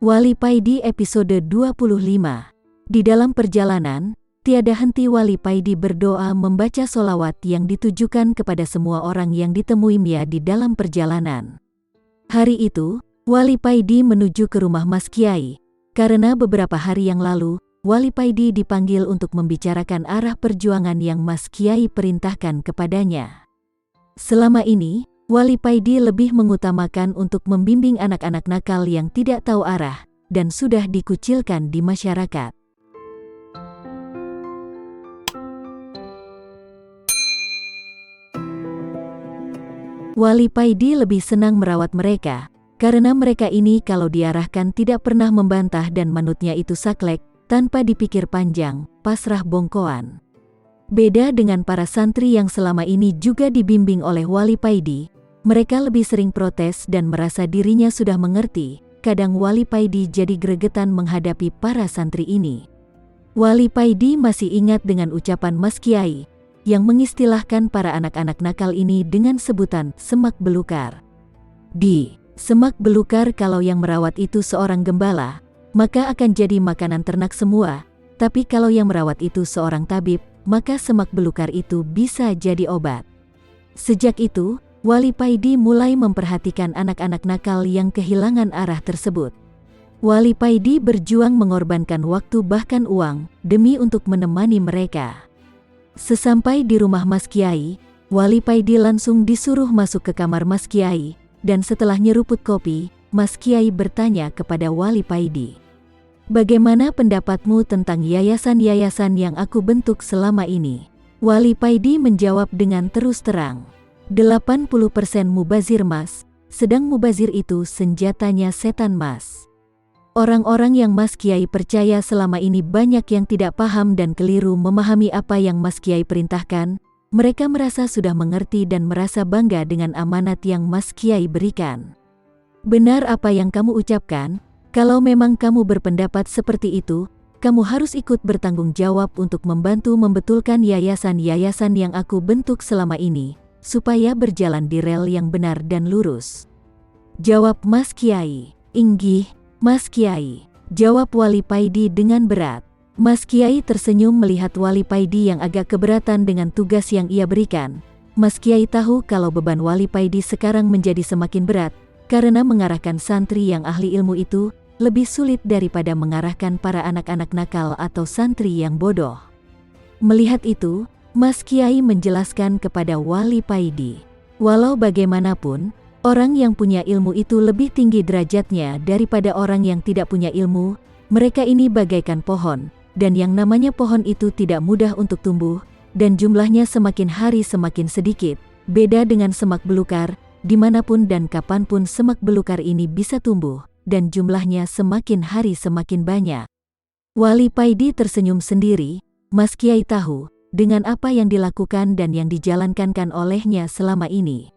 Wali Paidi episode 25. Di dalam perjalanan, tiada henti Wali Paidi berdoa membaca solawat yang ditujukan kepada semua orang yang ditemui Mia di dalam perjalanan. Hari itu, Wali Paidi menuju ke rumah Mas Kiai, karena beberapa hari yang lalu, Wali Paidi dipanggil untuk membicarakan arah perjuangan yang Mas Kiai perintahkan kepadanya. Selama ini, Wali Paidi lebih mengutamakan untuk membimbing anak-anak nakal yang tidak tahu arah dan sudah dikucilkan di masyarakat. Wali Paidi lebih senang merawat mereka, karena mereka ini kalau diarahkan tidak pernah membantah dan manutnya itu saklek, tanpa dipikir panjang, pasrah bongkoan. Beda dengan para santri yang selama ini juga dibimbing oleh Wali Paidi, mereka lebih sering protes dan merasa dirinya sudah mengerti. Kadang Wali Paidi jadi gregetan menghadapi para santri ini. Wali Paidi masih ingat dengan ucapan Mas Kiai, yang mengistilahkan para anak-anak nakal ini dengan sebutan semak belukar. Di semak belukar kalau yang merawat itu seorang gembala, maka akan jadi makanan ternak semua, tapi kalau yang merawat itu seorang tabib, maka semak belukar itu bisa jadi obat. Sejak itu, Wali Paidi mulai memperhatikan anak-anak nakal yang kehilangan arah tersebut. Wali Paidi berjuang mengorbankan waktu bahkan uang, demi untuk menemani mereka. Sesampai di rumah Mas Kiai, Wali Paidi langsung disuruh masuk ke kamar Mas Kiai, dan setelah nyeruput kopi, Mas Kiai bertanya kepada Wali Paidi, "Bagaimana pendapatmu tentang yayasan-yayasan yang aku bentuk selama ini?" Wali Paidi menjawab dengan terus terang, 80% mubazir Mas, sedang mubazir itu senjatanya setan Mas. Orang-orang yang Mas Kiai percaya selama ini banyak yang tidak paham dan keliru memahami apa yang Mas Kiai perintahkan. Mereka merasa sudah mengerti dan merasa bangga dengan amanat yang Mas Kiai berikan. Benar apa yang kamu ucapkan, kalau memang kamu berpendapat seperti itu, kamu harus ikut bertanggung jawab untuk membantu membetulkan yayasan-yayasan yang aku bentuk selama ini, supaya berjalan di rel yang benar dan lurus. Jawab Mas Kiai. "Inggih, Mas Kiai," jawab Wali Paidi dengan berat. Mas Kiai tersenyum melihat Wali Paidi yang agak keberatan dengan tugas yang ia berikan. Mas Kiai tahu kalau beban Wali Paidi sekarang menjadi semakin berat, karena mengarahkan santri yang ahli ilmu itu lebih sulit daripada mengarahkan para anak-anak nakal atau santri yang bodoh. Melihat itu, Mas Kiai menjelaskan kepada Wali Paidi, walau bagaimanapun, orang yang punya ilmu itu lebih tinggi derajatnya daripada orang yang tidak punya ilmu. Mereka ini bagaikan pohon, dan yang namanya pohon itu tidak mudah untuk tumbuh, dan jumlahnya semakin hari semakin sedikit. Beda dengan semak belukar, dimanapun dan kapanpun semak belukar ini bisa tumbuh, dan jumlahnya semakin hari semakin banyak. Wali Paidi tersenyum sendiri. Mas Kiai tahu dengan apa yang dilakukan dan yang dijalankan olehnya selama ini.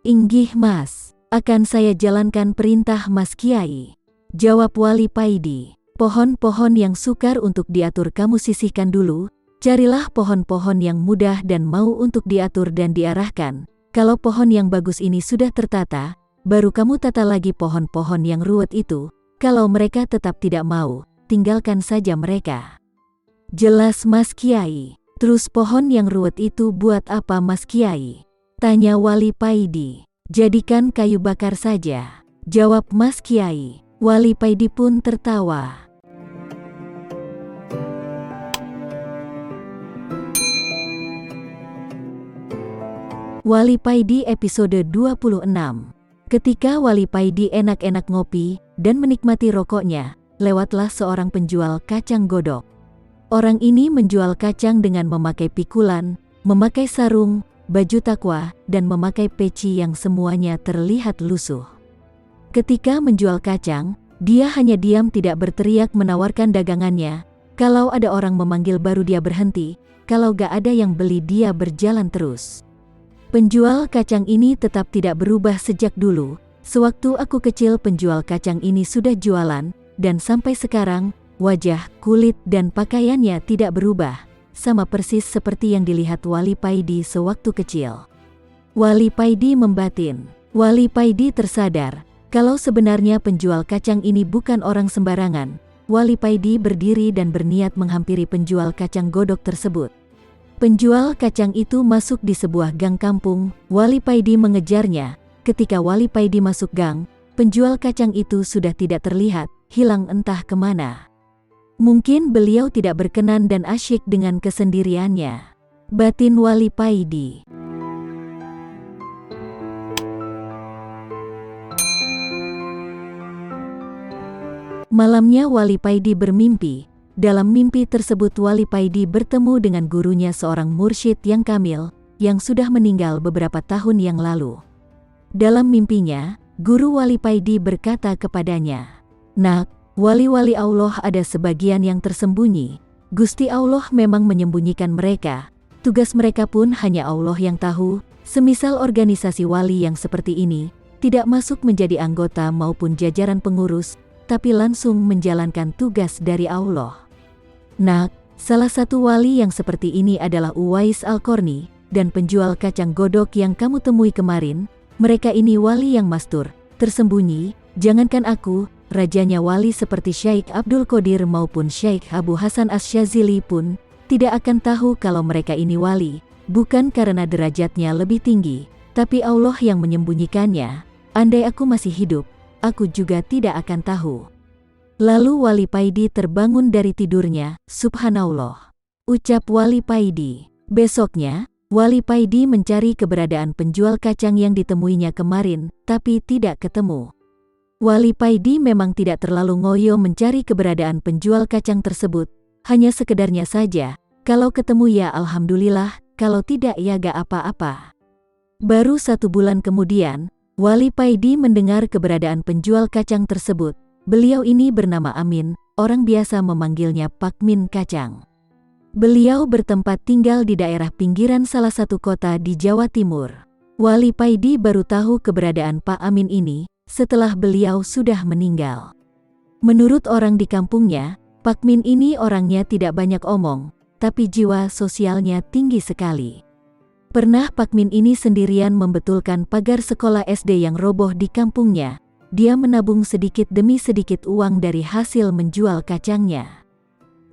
"Inggih Mas, akan saya jalankan perintah Mas Kiai," jawab Wali Paidi. "Pohon-pohon yang sukar untuk diatur kamu sisihkan dulu, carilah pohon-pohon yang mudah dan mau untuk diatur dan diarahkan. Kalau pohon yang bagus ini sudah tertata, baru kamu tata lagi pohon-pohon yang ruwet itu. Kalau mereka tetap tidak mau, tinggalkan saja mereka." "Jelas Mas Kiai. Terus pohon yang ruwet itu buat apa Mas Kiai?" tanya Wali Paidi. "Jadikan kayu bakar saja," jawab Mas Kiai. Wali Paidi pun tertawa. Wali Paidi episode 26. Ketika Wali Paidi enak-enak ngopi dan menikmati rokoknya, lewatlah seorang penjual kacang godok. Orang ini menjual kacang dengan memakai pikulan, memakai sarung, baju takwa, dan memakai peci yang semuanya terlihat lusuh. Ketika menjual kacang, dia hanya diam tidak berteriak menawarkan dagangannya. Kalau ada orang memanggil baru dia berhenti, kalau gak ada yang beli dia berjalan terus. Penjual kacang ini tetap tidak berubah sejak dulu. Sewaktu aku kecil penjual kacang ini sudah jualan, dan sampai sekarang, wajah, kulit, dan pakaiannya tidak berubah, sama persis seperti yang dilihat Wali Paidi sewaktu kecil. Wali Paidi membatin. Wali Paidi tersadar, Kalau sebenarnya penjual kacang ini bukan orang sembarangan, Wali Paidi berdiri dan berniat menghampiri penjual kacang godok tersebut. Penjual kacang itu masuk di sebuah gang kampung. Wali Paidi mengejarnya. Ketika Wali Paidi masuk gang, penjual kacang itu sudah tidak terlihat, hilang entah kemana. Mungkin beliau tidak berkenan dan asyik dengan kesendiriannya. Batin Wali Paidi. Malamnya Wali Paidi bermimpi. Dalam mimpi tersebut Wali Paidi bertemu dengan gurunya, seorang mursyid yang kamil, yang sudah meninggal beberapa tahun yang lalu. Dalam mimpinya, guru Wali Paidi berkata kepadanya, "Nak, wali-wali Allah ada sebagian yang tersembunyi. Gusti Allah memang menyembunyikan mereka. Tugas mereka pun hanya Allah yang tahu. Semisal organisasi wali yang seperti ini, tidak masuk menjadi anggota maupun jajaran pengurus, tapi langsung menjalankan tugas dari Allah. Nak, salah satu wali yang seperti ini adalah Uwais Al-Qarni, dan penjual kacang godok yang kamu temui kemarin. Mereka ini wali yang mastur, tersembunyi. Jangankan aku, rajanya wali seperti Syekh Abdul Qadir maupun Syekh Abu Hasan Asy-Syadzili pun tidak akan tahu kalau mereka ini wali, bukan karena derajatnya lebih tinggi, tapi Allah yang menyembunyikannya. Andai aku masih hidup, aku juga tidak akan tahu." Lalu Wali Paidi terbangun dari tidurnya. "Subhanallah," ucap Wali Paidi. Besoknya, Wali Paidi mencari keberadaan penjual kacang yang ditemuinya kemarin, tapi tidak ketemu. Wali Paidi memang tidak terlalu ngoyo mencari keberadaan penjual kacang tersebut, hanya sekedarnya saja. Kalau ketemu ya alhamdulillah, kalau tidak ya gak apa-apa. Baru 1 bulan kemudian, Wali Paidi mendengar keberadaan penjual kacang tersebut. Beliau ini bernama Amin, orang biasa memanggilnya Pak Min Kacang. Beliau bertempat tinggal di daerah pinggiran salah satu kota di Jawa Timur. Wali Paidi baru tahu keberadaan Pak Amin ini setelah beliau sudah meninggal. Menurut orang di kampungnya, Pak Min ini orangnya tidak banyak omong, tapi jiwa sosialnya tinggi sekali. Pernah Pak Min ini sendirian membetulkan pagar sekolah SD yang roboh di kampungnya. Dia menabung sedikit demi sedikit uang dari hasil menjual kacangnya.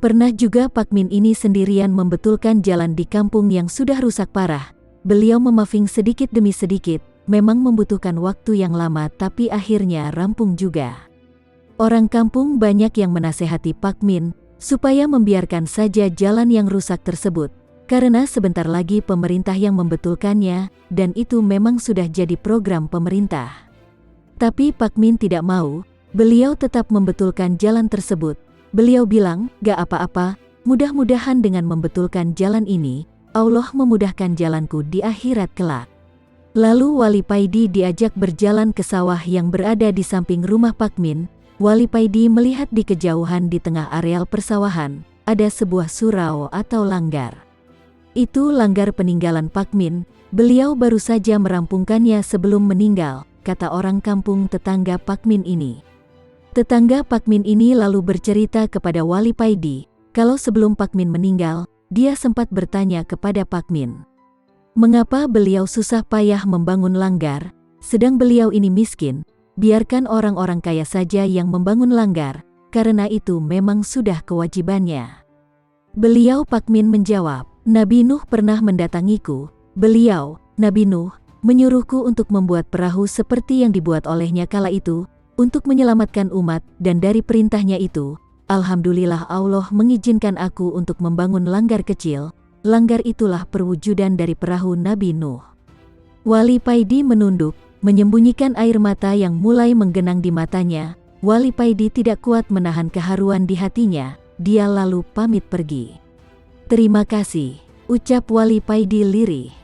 Pernah juga Pak Min ini sendirian membetulkan jalan di kampung yang sudah rusak parah. Beliau memaving sedikit demi sedikit, memang membutuhkan waktu yang lama tapi akhirnya rampung juga. Orang kampung banyak yang menasehati Pak Min supaya membiarkan saja jalan yang rusak tersebut, karena sebentar lagi pemerintah yang membetulkannya, dan itu memang sudah jadi program pemerintah. Tapi Pak Min tidak mau, beliau tetap membetulkan jalan tersebut. Beliau bilang, "Gak apa-apa, mudah-mudahan dengan membetulkan jalan ini, Allah memudahkan jalanku di akhirat kelak." Lalu Wali Paidi diajak berjalan ke sawah yang berada di samping rumah Pak Min. Wali Paidi melihat di kejauhan di tengah areal persawahan, ada sebuah surau atau langgar. Itu langgar peninggalan Pak Min, beliau baru saja merampungkannya sebelum meninggal, kata orang kampung tetangga Pak Min ini. Tetangga Pak Min ini lalu bercerita kepada Wali Paidi, kalau sebelum Pak Min meninggal, dia sempat bertanya kepada Pak Min, mengapa beliau susah payah membangun langgar, sedang beliau ini miskin, biarkan orang-orang kaya saja yang membangun langgar, karena itu memang sudah kewajibannya. Beliau Pak Min menjawab, "Nabi Nuh pernah mendatangiku, beliau, Nabi Nuh, menyuruhku untuk membuat perahu seperti yang dibuat olehnya kala itu, untuk menyelamatkan umat, dan dari perintahnya itu, alhamdulillah Allah mengizinkan aku untuk membangun langgar kecil. Langgar itulah perwujudan dari perahu Nabi Nuh." Wali Paidi menunduk, menyembunyikan air mata yang mulai menggenang di matanya. Wali Paidi tidak kuat menahan keharuan di hatinya, dia lalu pamit pergi. "Terima kasih," ucap Wali Paidi lirih.